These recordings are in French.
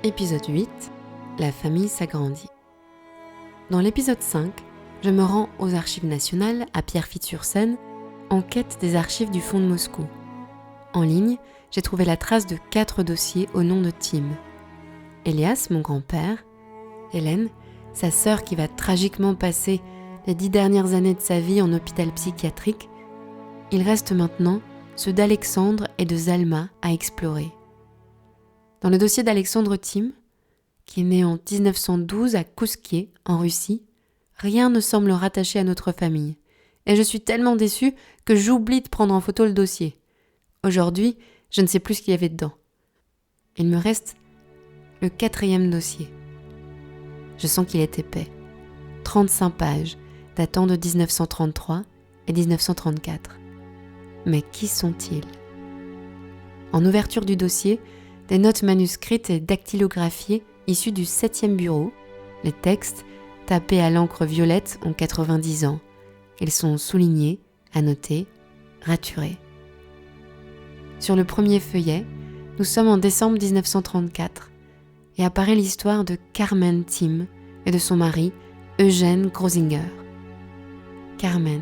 Épisode 8. La famille s'agrandit. Dans l'épisode 5, je me rends aux Archives nationales à Pierrefitte-sur-Seine en quête des archives du Fonds de Moscou. En ligne, j'ai trouvé la trace de 4 dossiers au nom de Tim. Elias, mon grand-père, Hélène, sa sœur qui va tragiquement passer les 10 dernières années de sa vie en hôpital psychiatrique. Il reste maintenant ceux d'Alexandre et de Zalma à explorer. Dans le dossier d'Alexandre Tim, qui est né en 1912 à Kousskié, en Russie, rien ne semble rattaché à notre famille. Et je suis tellement déçue que j'oublie de prendre en photo le dossier. Aujourd'hui, je ne sais plus ce qu'il y avait dedans. Il me reste le 4e dossier. Je sens qu'il est épais. 35 pages, datant de 1933 et 1934. Mais qui sont-ils ? En ouverture du dossier, des notes manuscrites et dactylographiées issues du 7e bureau. Les textes, tapés à l'encre violette, ont 90 ans. Ils sont soulignés, annotés, raturés. Sur le premier feuillet, nous sommes en décembre 1934 et apparaît l'histoire de Carmen Tim et de son mari, Eugène Grosinger. Carmen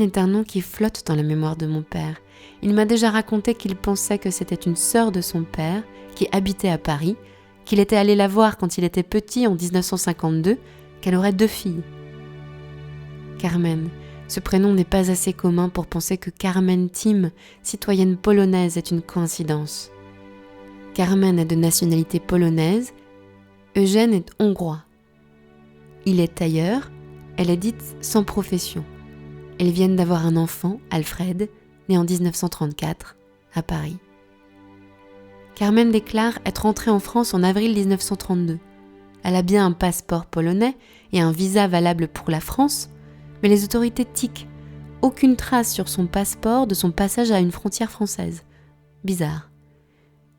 est un nom qui flotte dans la mémoire de mon père. Il m'a déjà raconté qu'il pensait que c'était une sœur de son père qui habitait à Paris, qu'il était allé la voir quand il était petit en 1952, qu'elle aurait 2 filles. Carmen, ce prénom n'est pas assez commun pour penser que Carmen Tim, citoyenne polonaise, est une coïncidence. Carmen est de nationalité polonaise, Eugène est hongrois. Il est tailleur, elle est dite sans profession. Ils viennent d'avoir un enfant, Alfred, né en 1934, à Paris. Carmen déclare être entrée en France en avril 1932. Elle a bien un passeport polonais et un visa valable pour la France, mais les autorités tiquent. Aucune trace sur son passeport de son passage à une frontière française. Bizarre.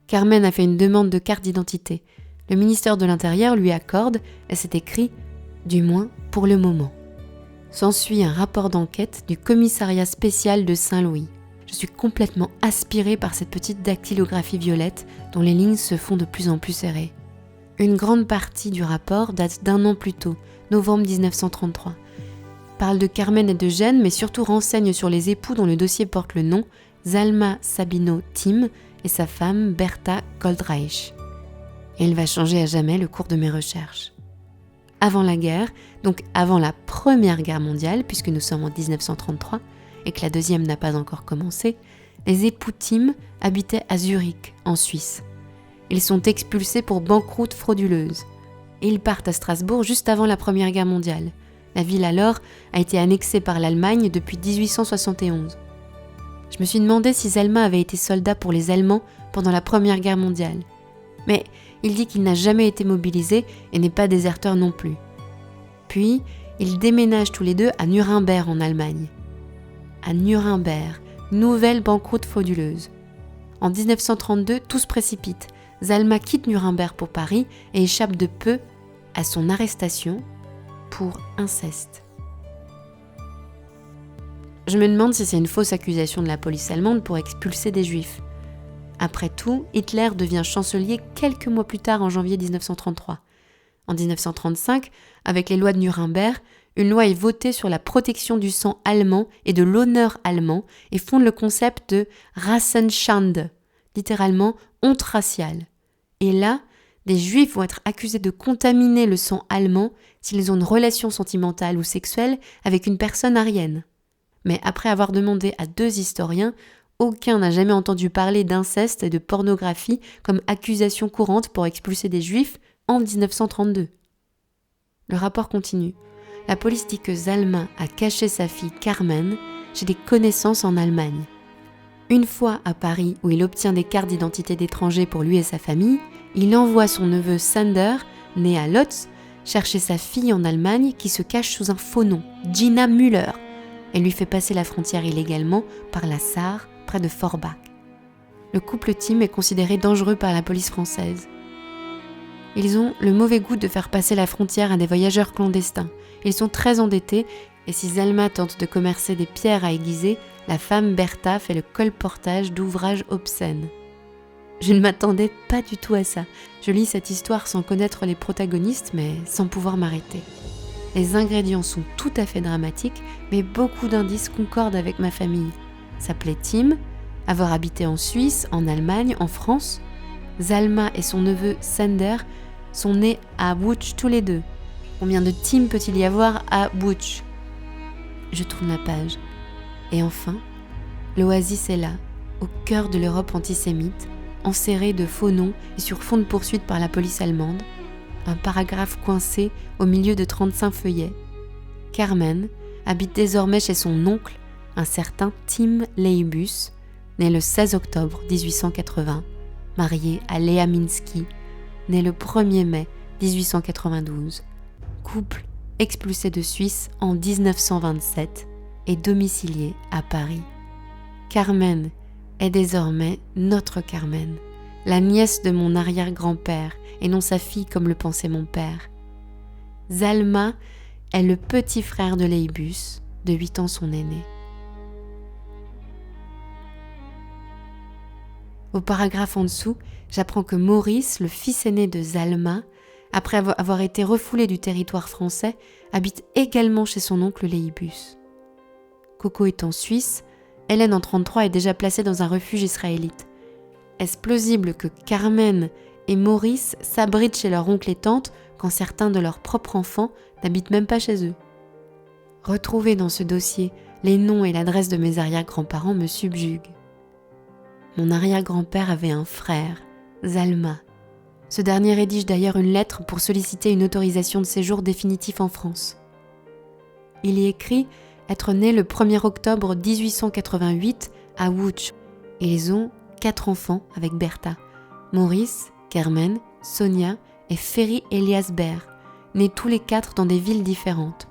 Carmen a fait une demande de carte d'identité. Le ministère de l'Intérieur lui accorde, et c'est écrit « du moins pour le moment ». S'ensuit un rapport d'enquête du commissariat spécial de Saint-Louis. Je suis complètement aspirée par cette petite dactylographie violette dont les lignes se font de plus en plus serrées. Une grande partie du rapport date d'1 an plus tôt, novembre 1933. Parle de Carmen et d'Eugène, mais surtout renseigne sur les époux dont le dossier porte le nom, Zalma Sabino Tim et sa femme Berta Goldreich. Et il va changer à jamais le cours de mes recherches. Avant la guerre, donc avant la Première Guerre mondiale, puisque nous sommes en 1933 et que la deuxième n'a pas encore commencé, les époux Tim habitaient à Zurich, en Suisse. Ils sont expulsés pour banqueroute frauduleuse. Et ils partent à Strasbourg juste avant la Première Guerre mondiale. La ville alors a été annexée par l'Allemagne depuis 1871. Je me suis demandé si Zalma avait été soldat pour les Allemands pendant la Première Guerre mondiale. Mais il dit qu'il n'a jamais été mobilisé et n'est pas déserteur non plus. Puis, ils déménagent tous les deux à Nuremberg en Allemagne. À Nuremberg, nouvelle banqueroute frauduleuse. En 1932, tout se précipite. Zalma quitte Nuremberg pour Paris et échappe de peu à son arrestation pour inceste. Je me demande si c'est une fausse accusation de la police allemande pour expulser des juifs. Après tout, Hitler devient chancelier quelques mois plus tard en janvier 1933. En 1935, avec les lois de Nuremberg, une loi est votée sur la protection du sang allemand et de l'honneur allemand et fonde le concept de Rassenschande, littéralement honte raciale. Et là, des juifs vont être accusés de contaminer le sang allemand s'ils ont une relation sentimentale ou sexuelle avec une personne aryenne. Mais après avoir demandé à 2 historiens, aucun n'a jamais entendu parler d'inceste et de pornographie comme accusation courante pour expulser des juifs en 1932. Le rapport continue. La police dit que Zalma a caché sa fille Carmen chez des connaissances en Allemagne. Une fois à Paris où il obtient des cartes d'identité d'étrangers pour lui et sa famille, il envoie son neveu Sander, né à Lodz, chercher sa fille en Allemagne qui se cache sous un faux nom, Gina Müller, et lui fait passer la frontière illégalement par la Sarre, près de Forbach. Le couple Tim est considéré dangereux par la police française. Ils ont le mauvais goût de faire passer la frontière à des voyageurs clandestins. Ils sont très endettés et si Zalma tente de commercer des pierres à aiguiser, la femme Bertha fait le colportage d'ouvrages obscènes. Je ne m'attendais pas du tout à ça. Je lis cette histoire sans connaître les protagonistes, mais sans pouvoir m'arrêter. Les ingrédients sont tout à fait dramatiques, mais beaucoup d'indices concordent avec ma famille. S'appelait Tim, avoir habité en Suisse, en Allemagne, en France. Zalma et son neveu Sander sont nés à Łódź tous les deux. Combien de Tim peut-il y avoir à Łódź ? Je tourne la page. Et enfin, l'oasis est là, au cœur de l'Europe antisémite, enserré de faux noms et sur fond de poursuite par la police allemande, un paragraphe coincé au milieu de 35 feuillets. Carmen habite désormais chez son oncle, un certain Tim Leibus, né le 16 octobre 1880, marié à Léa Minsky, né le 1er mai 1892, couple expulsé de Suisse en 1927 et domicilié à Paris. Carmen est désormais notre Carmen, la nièce de mon arrière-grand-père et non sa fille comme le pensait mon père. Zalma est le petit frère de Leibus, de 8 ans son aîné. Au paragraphe en dessous, j'apprends que Maurice, le fils aîné de Zalma, après avoir été refoulé du territoire français, habite également chez son oncle Leibus. Coco est en Suisse, Hélène en 1933 est déjà placée dans un refuge israélite. Est-ce plausible que Carmen et Maurice s'abritent chez leur oncle et tante quand certains de leurs propres enfants n'habitent même pas chez eux ? Retrouver dans ce dossier les noms et l'adresse de mes arrière-grands-parents me subjugue. Mon arrière-grand-père avait un frère, Zalma. Ce dernier rédige d'ailleurs une lettre pour solliciter une autorisation de séjour définitif en France. Il y écrit être né le 1er octobre 1888 à Łódź et ils ont 4 enfants avec Bertha, Maurice, Carmen, Sonia et Ferry Elias Baer, nés tous les 4 dans des villes différentes.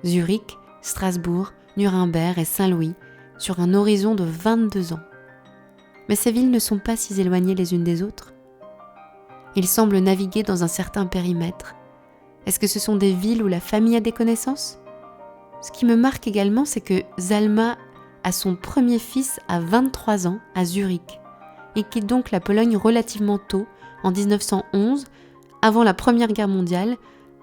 Zurich, Strasbourg, Nuremberg et Saint-Louis, sur un horizon de 22 ans. Mais ces villes ne sont pas si éloignées les unes des autres. Ils semblent naviguer dans un certain périmètre. Est-ce que ce sont des villes où la famille a des connaissances ? Ce qui me marque également, c'est que Zalma a son premier fils à 23 ans à Zurich. Il quitte donc la Pologne relativement tôt, en 1911, avant la Première Guerre mondiale,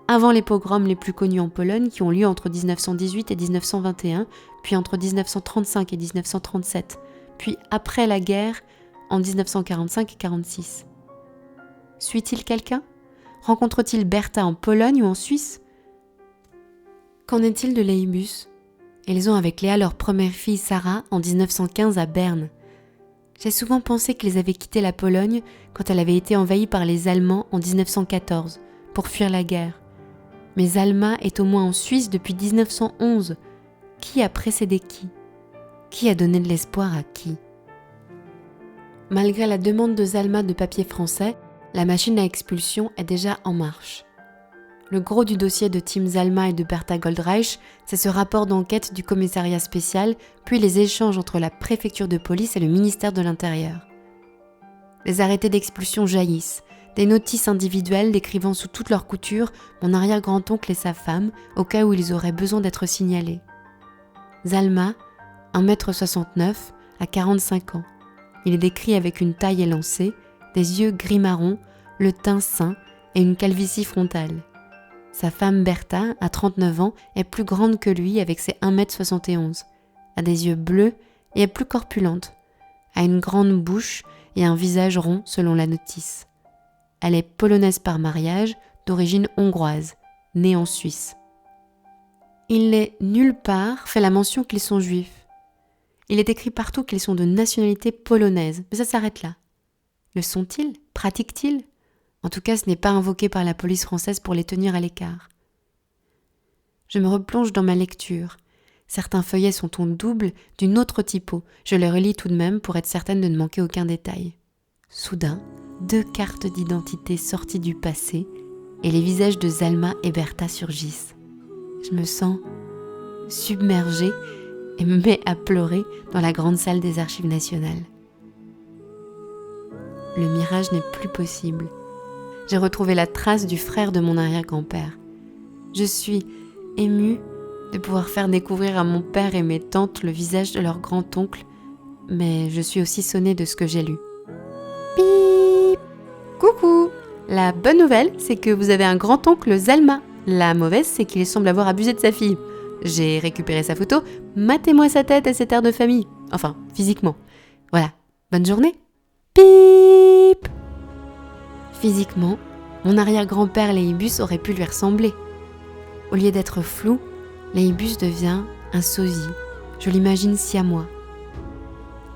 avant les pogroms les plus connus en Pologne qui ont lieu entre 1918 et 1921, puis entre 1935 et 1937, puis après la guerre en 1945 et 1946. Suit-il quelqu'un ? Rencontre-t-il Bertha en Pologne ou en Suisse ? Qu'en est-il de Leibus ? Ils ont avec Léa leur première fille Sarah en 1915 à Berne. J'ai souvent pensé qu'ils avaient quitté la Pologne quand elle avait été envahie par les Allemands en 1914 pour fuir la guerre. Mais Zalma est au moins en Suisse depuis 1911. Qui a précédé qui ? Qui a donné de l'espoir à qui ? Malgré la demande de Zalma de papier français, la machine à expulsion est déjà en marche. Le gros du dossier de Tim Zalma et de Bertha Goldreich, c'est ce rapport d'enquête du commissariat spécial, puis les échanges entre la préfecture de police et le ministère de l'Intérieur. Les arrêtés d'expulsion jaillissent, des notices individuelles décrivant sous toutes leurs coutures mon arrière-grand-oncle et sa femme, au cas où ils auraient besoin d'être signalés. Zalma, 1,69 m, a 45 ans. Il est décrit avec une taille élancée, des yeux gris-marron, le teint sain et une calvitie frontale. Sa femme Bertha, à 39 ans, est plus grande que lui avec ses 1,71 m, a des yeux bleus et est plus corpulente, a une grande bouche et un visage rond selon la notice. Elle est polonaise par mariage, d'origine hongroise, née en Suisse. Il n'est nulle part fait la mention qu'ils sont juifs. Il est écrit partout qu'ils sont de nationalité polonaise, mais ça s'arrête là. Le sont-ils ? Pratiquent-ils ? En tout cas, ce n'est pas invoqué par la police française pour les tenir à l'écart. Je me replonge dans ma lecture. Certains feuillets sont en double d'une autre typo. Je les relis tout de même pour être certaine de ne manquer aucun détail. Soudain, 2 cartes d'identité sorties du passé et les visages de Zalma et Bertha surgissent. Je me sens submergée et me mets à pleurer dans la grande salle des Archives nationales. Le mirage n'est plus possible. J'ai retrouvé la trace du frère de mon arrière-grand-père. Je suis émue de pouvoir faire découvrir à mon père et mes tantes le visage de leur grand-oncle, mais je suis aussi sonnée de ce que j'ai lu. Bip ! Coucou! La bonne nouvelle, c'est que vous avez un grand-oncle Zalma. La mauvaise, c'est qu'il semble avoir abusé de sa fille. J'ai récupéré sa photo, matez-moi sa tête et cet air de famille. Enfin, physiquement. Voilà, bonne journée. Pip! Physiquement, mon arrière-grand-père Léibus aurait pu lui ressembler. Au lieu d'être flou, Léibus devient un sosie. Je l'imagine siamois.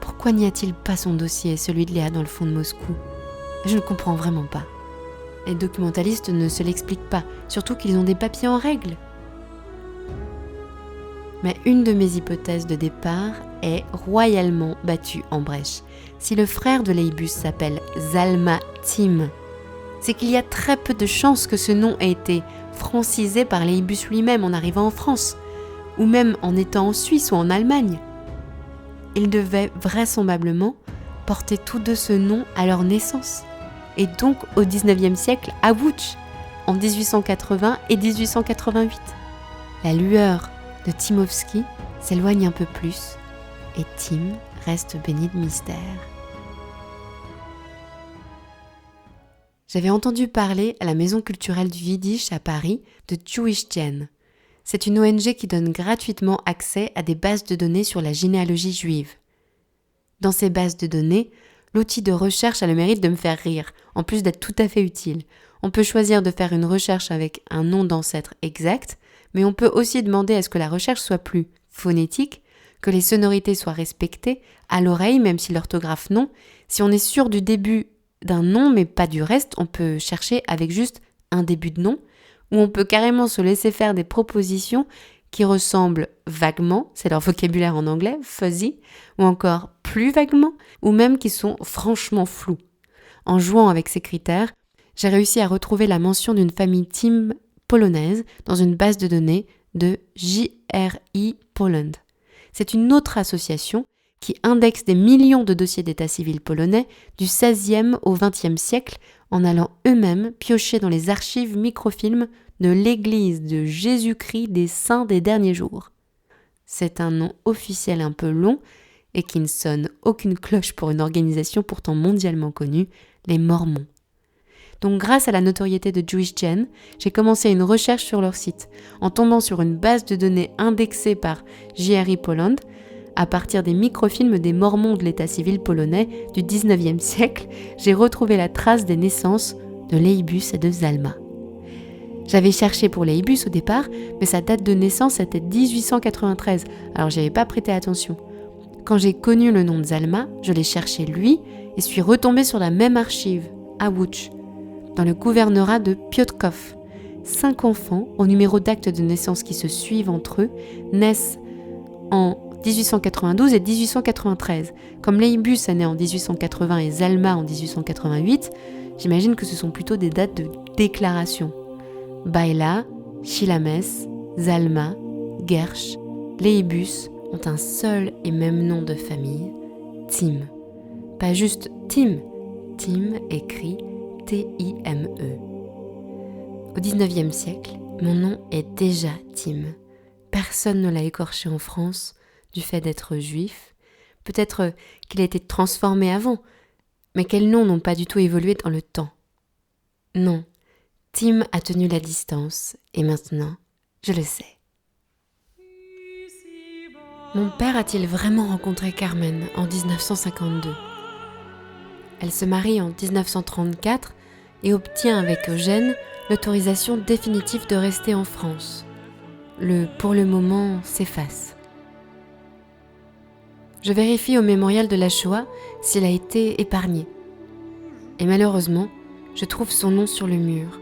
Pourquoi n'y a-t-il pas son dossier et celui de Léa dans le fond de Moscou ? Je ne comprends vraiment pas. Les documentalistes ne se l'expliquent pas, surtout qu'ils ont des papiers en règle. Mais une de mes hypothèses de départ est royalement battue en brèche. Si le frère de Léibus s'appelle Zalma Tim, c'est qu'il y a très peu de chances que ce nom ait été francisé par Léibus lui-même en arrivant en France, ou même en étant en Suisse ou en Allemagne. Ils devaient vraisemblablement porter tous deux ce nom à leur naissance, et donc au XIXe siècle à Łódź, en 1880 et 1888. La lueur de Timowski s'éloigne un peu plus, et Tim reste béni de mystère. J'avais entendu parler à la Maison culturelle du Yiddish à Paris de Jewish Gen. C'est une ONG qui donne gratuitement accès à des bases de données sur la généalogie juive. Dans ces bases de données, l'outil de recherche a le mérite de me faire rire, en plus d'être tout à fait utile. On peut choisir de faire une recherche avec un nom d'ancêtre exact, mais on peut aussi demander à ce que la recherche soit plus phonétique, que les sonorités soient respectées, à l'oreille, même si l'orthographe non. Si on est sûr du début d'un nom, mais pas du reste, on peut chercher avec juste un début de nom, ou on peut carrément se laisser faire des propositions qui ressemblent vaguement, c'est leur vocabulaire en anglais, fuzzy, ou encore plus vaguement, ou même qui sont franchement flous. En jouant avec ces critères, j'ai réussi à retrouver la mention d'une famille Tim polonaise dans une base de données de JRI Poland. C'est une autre association qui indexe des millions de dossiers d'état civil polonais du XVIe au XXe siècle en allant eux-mêmes piocher dans les archives microfilms de l'Église de Jésus-Christ des Saints des Derniers Jours. C'est un nom officiel un peu long et qui ne sonne aucune cloche pour une organisation pourtant mondialement connue, les Mormons. Donc grâce à la notoriété de Jewish Gen, j'ai commencé une recherche sur leur site. En tombant sur une base de données indexée par JRI Poland, à partir des microfilms des Mormons de l'état civil polonais du XIXe siècle, j'ai retrouvé la trace des naissances de Léibus et de Zalma. J'avais cherché pour Léibus au départ, mais sa date de naissance était 1893, alors j'y avais pas prêté attention. Quand j'ai connu le nom de Zalma, je l'ai cherché lui et suis retombée sur la même archive, à Łódź, dans le gouvernorat de Piotrków. 5 enfants, au numéro d'acte de naissance qui se suivent entre eux, naissent en 1892 et 1893. Comme Léibus est né en 1880 et Zalma en 1888, j'imagine que ce sont plutôt des dates de déclaration. Baila, Chilames, Zalma, Gersh, Léibus ont un seul et même nom de famille, Tim. Pas juste Tim, Tim écrit T-I-M-E. Au XIXe siècle, mon nom est déjà Tim. Personne ne l'a écorché en France du fait d'être juif. Peut-être qu'il a été transformé avant, mais quels noms n'ont pas du tout évolué dans le temps ? Non, Tim a tenu la distance, et maintenant, je le sais. Mon père a-t-il vraiment rencontré Carmen en 1952 ? Elle se marie en 1934 et obtient avec Eugène l'autorisation définitive de rester en France. Le « pour le moment » s'efface. Je vérifie au mémorial de la Shoah s'il a été épargné. Et malheureusement, je trouve son nom sur le mur.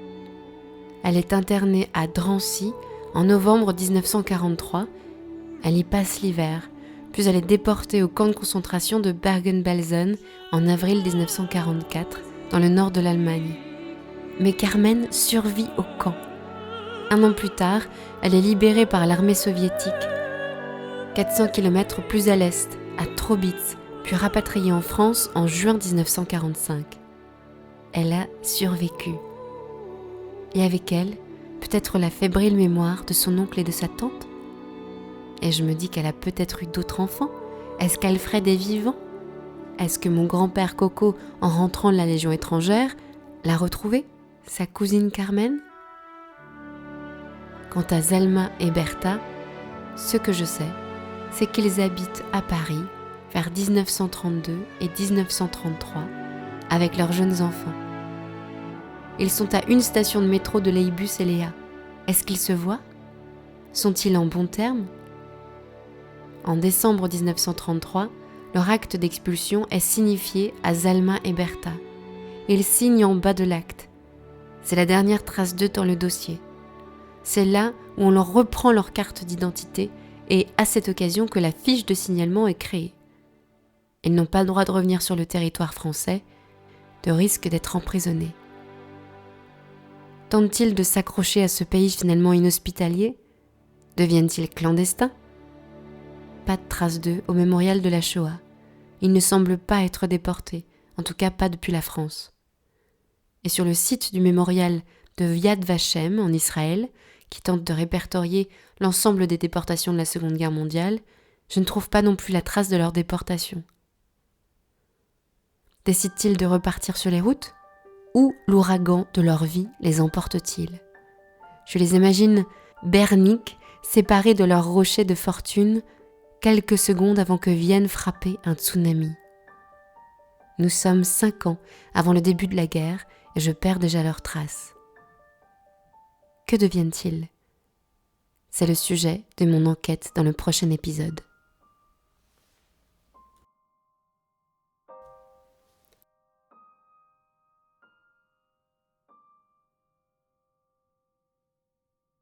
Elle est internée à Drancy en novembre 1943. Elle y passe l'hiver, puis elle est déportée au camp de concentration de Bergen-Belsen en avril 1944, dans le nord de l'Allemagne. Mais Carmen survit au camp. 1 an plus tard, elle est libérée par l'armée soviétique. 400 km plus à l'est, à Trobitz, puis rapatriée en France en juin 1945. Elle a survécu. Et avec elle, peut-être la fébrile mémoire de son oncle et de sa tante ? Et je me dis qu'elle a peut-être eu d'autres enfants. Est-ce qu'Alfred est vivant ? Est-ce que mon grand-père Coco, en rentrant de la Légion étrangère, La retrouver, sa cousine Carmen ? Quant à Zalma et Berta, ce que je sais, c'est qu'ils habitent à Paris vers 1932 et 1933 avec leurs jeunes enfants. Ils sont à une station de métro de Leibus et Léa. Est-ce qu'ils se voient ? Sont-ils en bons termes ? En décembre 1933, leur acte d'expulsion est signifié à Zalma et Berta. Ils signent en bas de l'acte. C'est la dernière trace d'eux dans le dossier. C'est là où on leur reprend leur carte d'identité et à cette occasion que la fiche de signalement est créée. Ils n'ont pas le droit de revenir sur le territoire français, de risque d'être emprisonnés. Tentent-ils de s'accrocher à ce pays finalement inhospitalier ? Deviennent-ils clandestins ? Pas de traces d'eux au mémorial de la Shoah. Ils ne semblent pas être déportés, en tout cas pas depuis la France. Et sur le site du mémorial de Yad Vashem en Israël, qui tente de répertorier l'ensemble des déportations de la Seconde Guerre mondiale, je ne trouve pas non plus la trace de leur déportation. Décident-ils de repartir sur les routes ? Où l'ouragan de leur vie les emporte-t-il ? Je les imagine berniques, séparés de leurs rochers de fortune, quelques secondes avant que vienne frapper un tsunami. Nous sommes 5 ans avant le début de la guerre et je perds déjà leurs traces. Que deviennent-ils ? C'est le sujet de mon enquête dans le prochain épisode.